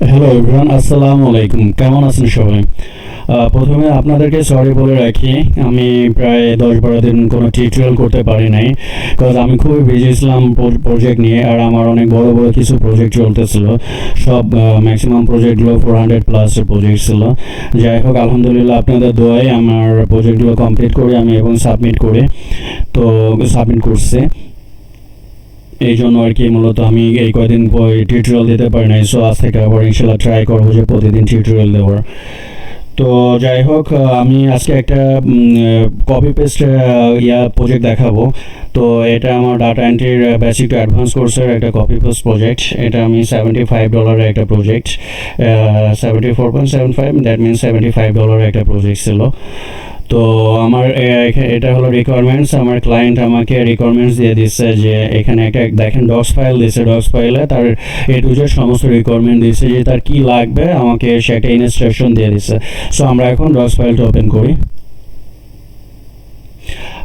Hello everyone, আসসালামু আলাইকুম। কেমন আছেন সবাই? প্রথমে আপনাদেরকে সরি বলে রাখি, আমি প্রায় 10-12 দিন কোনো টিউটোরিয়াল করতে পারি নাই, কারণ আমি খুবই বিজি ছিলাম প্রজেক্ট নিয়ে। আর আমার অনেক বড় বড় কিছু প্রজেক্ট চলতেছিল, সব ম্যাক্সিমাম প্রজেক্টগুলো 400+ প্রজেক্ট ছিল। যাই হোক, আলহামদুলিল্লাহ আপনাদের দোয়ায় আমার প্রজেক্টগুলো কমপ্লিট করে আমি এবং সাবমিট করছি। এই জন্য আর কি মূলত আমি এই কয়দিন টিউটোরিয়াল দিতে পারি নাই। সো আজ থেকে আবার ইনশাল্লাহ ট্রাই করবো যে প্রতিদিন টিউটোরিয়াল দেওয়ার। তো যাই হোক, আমি আজকে একটা কপি পেস্ট প্রজেক্ট দেখাবো। তো এটা আমার ডাটা এন্ট্রির বেসিক টু অ্যাডভান্স কোর্সের একটা কপি পেস্ট প্রজেক্ট। এটা আমি $75 একটা প্রজেক্ট, 74.75, দ্যাট মিনস $75 একটা প্রজেক্ট ছিল। তো আমার এটা হলো রিকোয়ারমেন্টস। আমার ক্লায়েন্ট আমাকে রিকোয়ারমেন্টস দিয়ে দিচ্ছে যে এখানে একটা দেখেন ডক্স ফাইল দিচ্ছে, ডক্স ফাইলে তার এ টু জেড সমস্ত রিকোয়ারমেন্ট দিচ্ছে যে তার কি লাগবে, আমাকে সে একটা ইনস্ট্রাকশন দিয়ে দিচ্ছে। সো আমরা এখন ডক্স ফাইলটা ওপেন করি।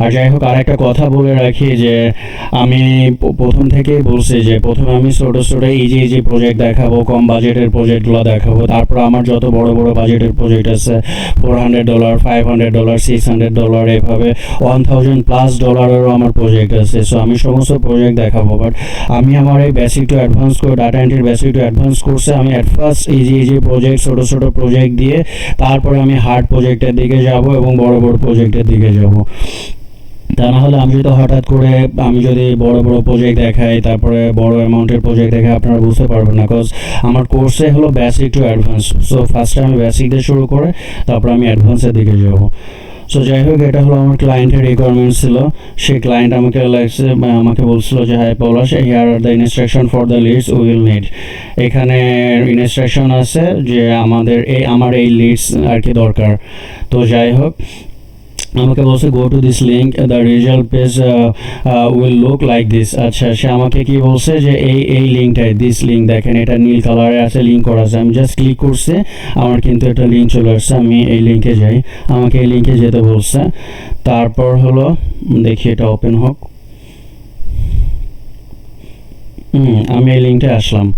আর যাই হোক, আর একটা কথা বলে রাখি যে আমি প্রথম থেকেই বলছি যে প্রথমে আমি ছোটো ছোটো ইজি প্রজেক্ট দেখাবো, কম বাজেটের প্রজেক্টগুলো দেখাবো। তারপর আমার যত বড় বড় বাজেটের প্রজেক্ট আছে, $400, $500, $600, এভাবে $1000+ আমার প্রজেক্ট আছে। সো আমি সমস্ত প্রজেক্ট দেখাবো। বাট আমি আমার এই বেসিক টু অ্যাডভান্স করে ডাটা এন্ট্রির বেসিক টু অ্যাডভান্স কোর্সে আমি অ্যাট ফার্স্ট ইজি প্রজেক্ট, ছোটো ছোটো প্রজেক্ট দিয়ে তারপরে আমি হার্ড প্রজেক্টের দিকে যাব এবং বড় বড় প্রজেক্টের দিকে যাব। তা না হলে আমি যদি হঠাৎ করে আমি যদি বড় বড় প্রজেক্ট দেখাই, তারপরে বড় অ্যামাউন্টের প্রজেক্ট দেখাই, আপনারা বুঝতে পারবেন না। কজ আমার কোর্সে হলো বেসিক টু অ্যাডভান্স। সো ফার্স্টে আমি বেসিক দিয়ে শুরু করে তারপর আমি অ্যাডভান্সের দিকে যাব। সো যাই হোক, এটা হলো আমার ক্লায়েন্টের রিকোয়ারমেন্ট ছিল। সেই ক্লায়েন্ট আমাকে বলছিল যে hi Palash, here are the instruction for the leads will need. এখানে ইনস্ট্রাকশন আছে যে আমার এই লিডস আর কি দরকার। তো যাই হোক, আমাকে বলছে go to this link, the result page will look like this. আচ্ছা, সে আমাকে কি বলছে যে এই লিঙ্কটাই, দিস লিঙ্ক দেখেন, এটা নীল কালারে আছে, লিঙ্ক করা আছে। আমি জাস্ট ক্লিক করছি, আমার কিন্তু একটা লিঙ্ক চলে আসছে। আমি এই লিঙ্কে যাই, আমাকে এই লিঙ্কে যেতে বলছে। তারপর হলো দেখি এটা ওপেন হোক। আমি এই লিঙ্কে আসলাম।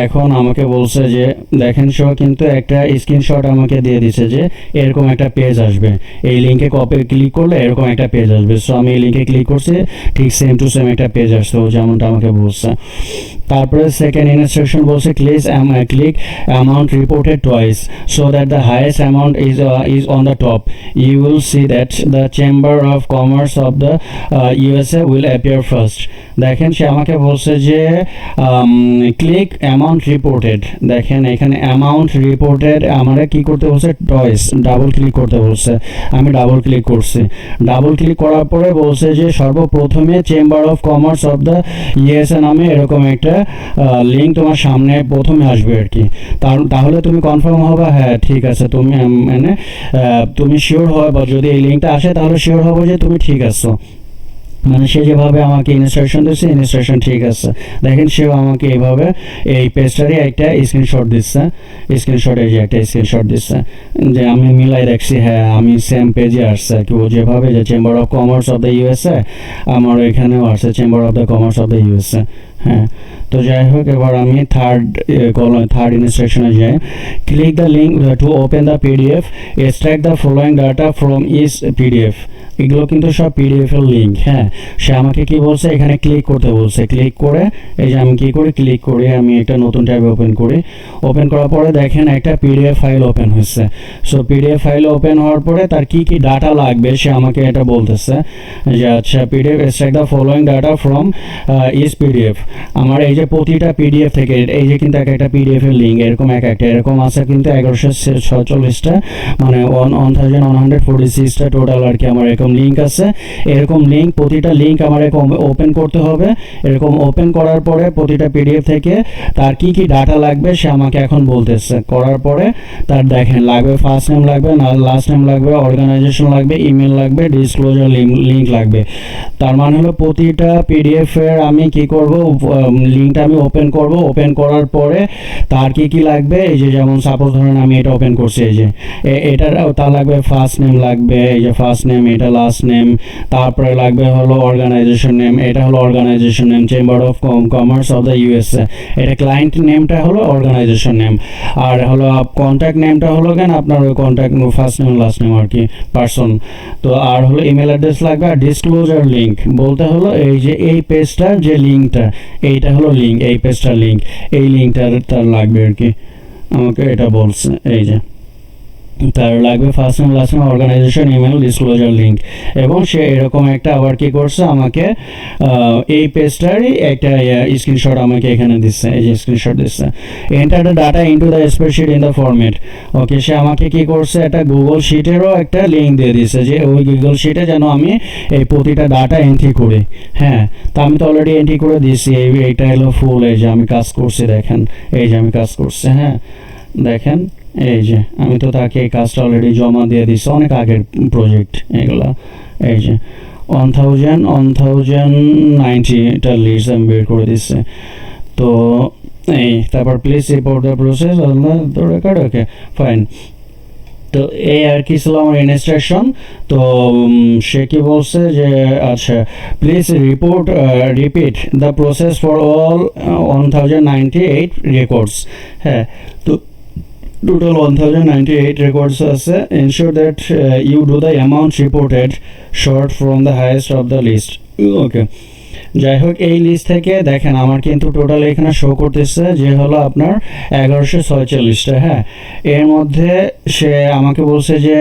এখন আমাকে বলছে যে দেখেন, সহ কিন্তু একটা স্ক্রিনশট আমাকে দিয়ে দিছে যে এরকম একটা পেজ আসবে, এই লিঙ্কে ক্লিক করলে এরকম একটা পেজ আসবে। সো আমি এই লিঙ্কে ক্লিক করছি, ঠিক সেম টু সেম একটা পেজ আসছে, ও যেমনটা আমাকে বলছে। তারপরে সেকেন্ড ইনস্ট্রাকশন বলছে click amount reported twice so that the highest amount is on the top. You will see that the Chamber of commerce of the USA will appear first. দেখেন, সে আমাকে বলছে যে ক্লিক অ্যামাউন্ট রিপোর্টেড। দেখেন এখানে amount reported আমারে কি করতে বলছে, টয়েস, ডাবল ক্লিক করতে বলছে। আমি ডাবল ক্লিক করছি। ডাবল ক্লিক করার পরে বলছে যে সর্বপ্রথমে chamber of commerce of the USA নামে এরকম একটা লিঙ্ক তোমার সামনে প্রথমে আসবে আর কি। তাহলে তুমি কনফার্ম হবে, হ্যাঁ ঠিক আছে, তুমি মানে তুমি শিওর হবে, বা যদি এই লিঙ্কটা আসে তাহলে শিওর হবে যে তুমি ঠিক আছো। মানে সে যেভাবে আমাকে ইনস্ট্রাকশন দিচ্ছে, ইনস্ট্রাকশন ঠিক আছে। দেখেন, সেও আমাকে এইভাবে এই পেজটারই একটা স্ক্রিনশট দিচ্ছে। স্ক্রিনশট, এই যে একটা স্ক্রিনশট দিচ্ছে যে আমি মিলাই দেখছি, হ্যাঁ আমি সেম পেজে আসছে কি, ও যেভাবে যে chamber of commerce of the USA, আমার এখানেও আসছে chamber of the commerce of the USA। হ্যাঁ, তো যাই হোক, এবার আমি থার্ড ইনস্ট্রাকশনে যাই। Click the link to open the PDF, extract the following data from each PDF। এগুলো কিন্তু সব PDF এর লিঙ্ক। হ্যাঁ, সে আমাকে কি বলছে, এখানে ক্লিক করতে বলছে। ক্লিক করে এই যে আমি কি করি, ক্লিক করে আমি একটা নতুন ট্যাবে ওপেন করি। ওপেন করার পরে দেখেন একটা PDF ফাইল ওপেন হয়েছে। সো PDF ফাইল ওপেন হওয়ার পরে তার কি কি ডাটা লাগবে সে আমাকে এটা বলতেছে যে আচ্ছা PDF extract the following data from each PDF। আমার এই যে প্রতিটা PDF থেকে, এই যে কিন্তু একটা PDF এর লিঙ্ক এরকম এরকম আছে কিন্তু 1146টা, মানে 1146টা টোটাল আর কি আমার এরকম লিঙ্ক আছে। এরকম লিঙ্ক, প্রতিটা লিঙ্ক আমার এরকম ওপেন করতে হবে। এরকম ওপেন করার পরে প্রতিটা PDF থেকে তার কি কি ডাটা লাগবে সে আমাকে এখন বলতেছে। করার পরে তার দেখেন লাগবে ফার্স্ট নেম লাগবে, লাস্ট নেম লাগবে, অর্গানাইজেশন লাগবে, ইমেল লাগবে, ডিসক্লোজার লিঙ্ক লাগবে। তার মানে হলো প্রতিটা PDF এর আমি কি করব, লিঙ্কটা আমি ওপেন করব। ওপেন করার পরে তার কি লাগবে, এই যে যেমন সাপোজ ধরেন আমি এটা ওপেন করছি, এই যে এটার তার লাগবে ফার্স্ট নেম লাগবে, এই যে ফার্স্ট নেম, এটা লাস্ট নেম, তারপরে লাগবে হলো অর্গানাইজেশন নেম, এটা হলো organisation name chamber of commerce of the USA, এটা ক্লায়েন্ট নেমটা হলো অর্গানাইজেশন নেম, আর হলো কন্ট্যাক্ট নেমটা হলো কেন আপনার ওই contact first name last name আর কি, পার্সন। তো আর হলো ইমেল অ্যাড্রেস লাগবে, আর ডিসক্লোজার লিঙ্ক বলতে হলো এই যে এই পেজটার যে লিঙ্কটা, এইটা হলো লিঙ্ক, এই পেজটার লিঙ্ক, এই লিঙ্কটার তার লাগবে আর কি, আমাকে এটা বলছে। এই যে তার লাগবে first name last name organisation email disclosure link, এবং সে এরকম একটা আবার কি করছে আমাকে এই পেজটারই একটা স্ক্রিনশট আমাকে এখানে দিচ্ছে, এই যে স্ক্রিনশট দিচ্ছে। Enter the data into the spreadsheet in the format. Okay, সে আমাকে কি করছে, একটা গুগল শিটেরও একটা লিঙ্ক দিয়ে দিচ্ছে, যে ওই গুগল শিটে যেন আমি এই প্রতিটা ডাটা এন্ট্রি করি। হ্যাঁ, তা আমি তো অলরেডি এন্ট্রি করে দিয়েছি, এইটা হলো ফুল, এই যে আমি কাজ করছি দেখেন, এই যে আমি কাজ করছি। হ্যাঁ দেখেন, এই যে আমি তো তাকে এই কাজটা অলরেডি জমা দিয়ে দিচ্ছি, অনেক আগের প্রজেক্ট এগুলা। এই যে 1090টা লিস্ট আমি বের করে দিচ্ছি। তো এই তারপর please report the process on the record. Okay fine. তো এই আর কি ছিল আমার ইনস্ট্রাকশন। তো সে কি বলছে যে আচ্ছা please repeat the process for all 1098 records. হ্যাঁ, তো total 1098 records আছে। Ensure that you do the amount reported short from the highest of the list. ওকে, যাই হোক এই লিস্ট থেকে দেখেন আমার কিন্তু টোটাল এখানে শো করতেছে যে হলো আপনার 1146টা। হ্যাঁ, এর মধ্যে সে আমাকে বলছে যে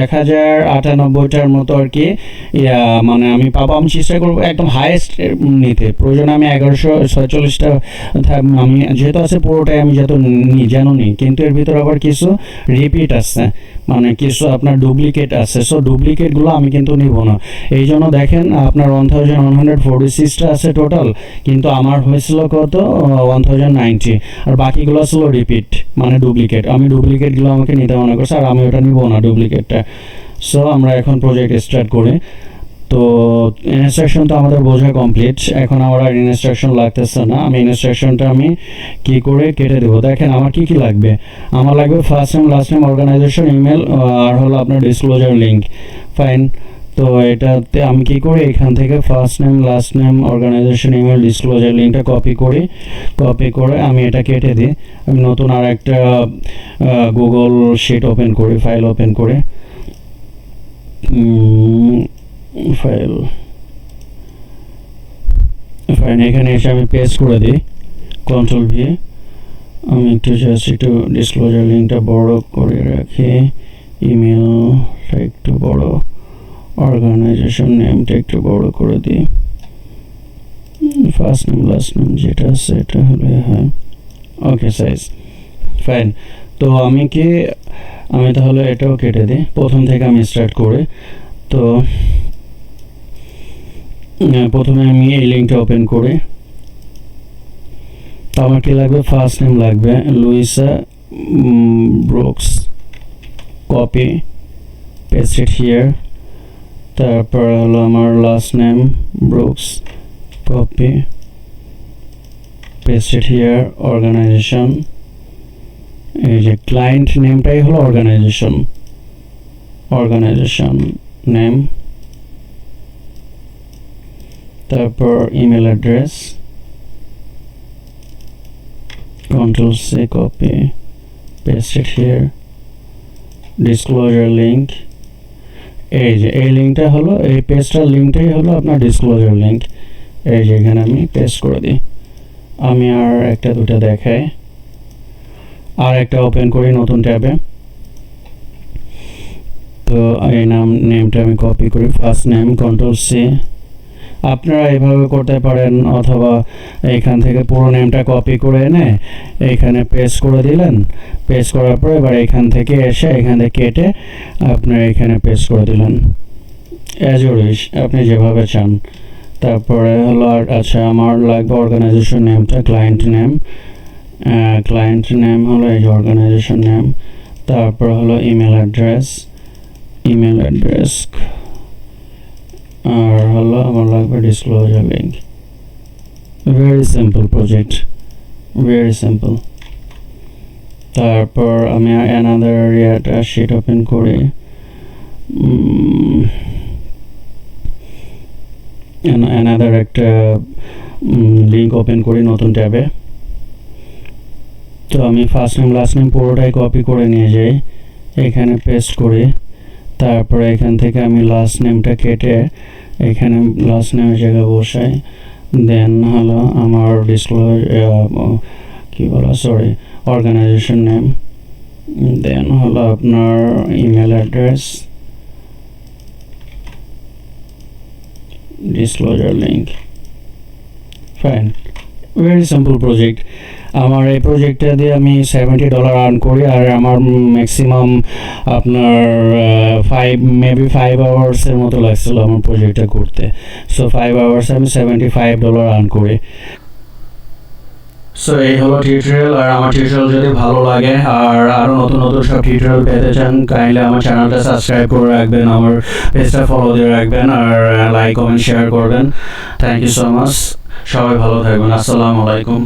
1098টার মতো আর কি মানে আমি পাবো। আমি চেষ্টা করবো একদম হাইয়েস্ট নিতে, প্রয়োজন আমি 1146টা আমি যেহেতু আছে পুরোটাই আমি যেন নিই, কিন্তু এর ভিতরে আবার কিছু রিপিট আছে, মানে কিছু আপনার ডুপ্লিকেট আছে। সো ডুপ্লিকেটগুলো আমি কিন্তু নিব না। এই জন্য দেখেন আপনার 1146টা আছে টোটাল, কিন্তু আমার হয়েছিল কত 1090, আর বাকিগুলো ছিল রিপিট মানে ডুপ্লিকেট। আমি ডুপ্লিকেটগুলো আমাকে নিতে মনে করছি, আর আমি ওটা নিব না ডুপ্লিকেটটা। সো আমরা এখন প্রজেক্ট স্টার্ট করি। তো ইনস্ট্রাকশন তো আমাদের বোঝা কমপ্লিট, এখন আমার আর ইনস্ট্রাকশন লাগতেছে না। আমি ইনস্ট্রাকশনটা আমি কি করে কেটে দেবো, দেখেন আমার কি লাগবে। আমার লাগবে first name last name organisation email, আর হলো আপনার ডিসক্লোজার লিঙ্ক। ফাইন। তো এটাতে আমি কি করি, এখান থেকে first name last name organisation email disclosure লিঙ্কটা কপি করে আমি এটা কেটে দিই। আমি নতুন আর একটা গুগল শিট ওপেন করি, ফাইল ওপেন করে ফাইল এখানে এসে আমি পেস্ট করে দিই, কন্ট্রোল ভি। আমি একটু ডিসক্লোজার লিঙ্কটা বড় করে রাখি, ইমেলটা একটু বড়, অর্গানাইজেশন নেমটা একটু বড় করে দিই, ফার্স্ট নেম লাস্ট নেম যেটা আছে এটা হলে হ্যাঁ ওকে সাইজ ফাইন। তো আমি তাহলে এটাও কেটে দিই, প্রথম থেকে আমি স্টার্ট করি। তো প্রথমে আমি এই লিঙ্কটা ওপেন করি। তো আমার কি লাগবে, ফার্স্ট নেম লাগবে Louisa Brooks, copy paste it here. তারপর হলো আমার last name Brooks, copy paste it here. Organisation, এই যে ক্লায়েন্ট নেমটাই হলো অর্গানাইজেশন নেম। তারপর email address, control C, copy paste it here. Disclosure link, এই যে এই লিঙ্কটা হলো, এই পেজটার লিঙ্কটাই হলো আপনার ডিসক্লোজার লিঙ্ক। এই যে এখানে আমি পেস্ট করে দিই। আমি আর একটা দুটা দেখাই, আর একটা ওপেন করি নতুন ট্যাবে। তো এই নেমটা আমি কপি করি, ফার্স্ট নেম, কন্ট্রোল সি। আপনারা এইভাবে করতে পারেন, অথবা এইখান থেকে পুরো নেমটা কপি করে এনে এইখানে পেস্ট করে দিলেন। পেস্ট করার পর এবার এখান থেকে এসে এখান থেকে কেটে আপনার এখানে পেস্ট করে দিলেন, অ্যাজ ইউ উইশ, আপনি যেভাবে চান। তারপরে হলো আচ্ছা আমার লাগবে অর্গানাইজেশন নেমটা, ক্লায়েন্ট নেম হলো এই যে অর্গানাইজেশন নেম। তারপর হলো ইমেল অ্যাড্রেস, আর হলো আমার লাগবে disclosure link. Very simple project, very simple. তারপর আমি অ্যানাদার শিট ওপেন করি, অ্যানাদার একটা লিঙ্ক ওপেন করি নতুন ট্যাবে। তো আমি ফার্স্ট নেম লাস্ট নেম পুরোটাই কপি করে নিয়ে যাই, এখানে পেস্ট করি। তারপরে এখান থেকে আমি লাস্ট নেমটা কেটে এখানে লাস্ট নেমের জায়গায় বসাই। দেন হলো আমার অর্গানাইজেশন নেম, দেন হলো আপনার email address, disclosure link. Fine, very simple project. আমার এই প্রজেক্টটা দিয়ে আমি $70 আর্ন করি, আর আমার ম্যাক্সিমাম আপনার 5 আওয়ার্সের মতো লাগছিল আমার প্রজেক্টটা করতে। সো 5 আওয়ার্সে আমি $75 আর্ন করি। সো এই হলো টিউটোরিয়াল। আর আমার টিউটোরিয়াল যদি ভালো লাগে আর আরও নতুন নতুন সব টিউটোরিয়াল পেতে চান, কাইন্ডলি আমার চ্যানেলটা সাবস্ক্রাইব করে রাখবেন, আমার পেজটা ফলো দিয়ে রাখবেন, আর লাইক কমেন্ট শেয়ার করবেন। থ্যাংক ইউ সো মাচ, সবাই ভালো থাকবেন। আসসালামু আলাইকুম।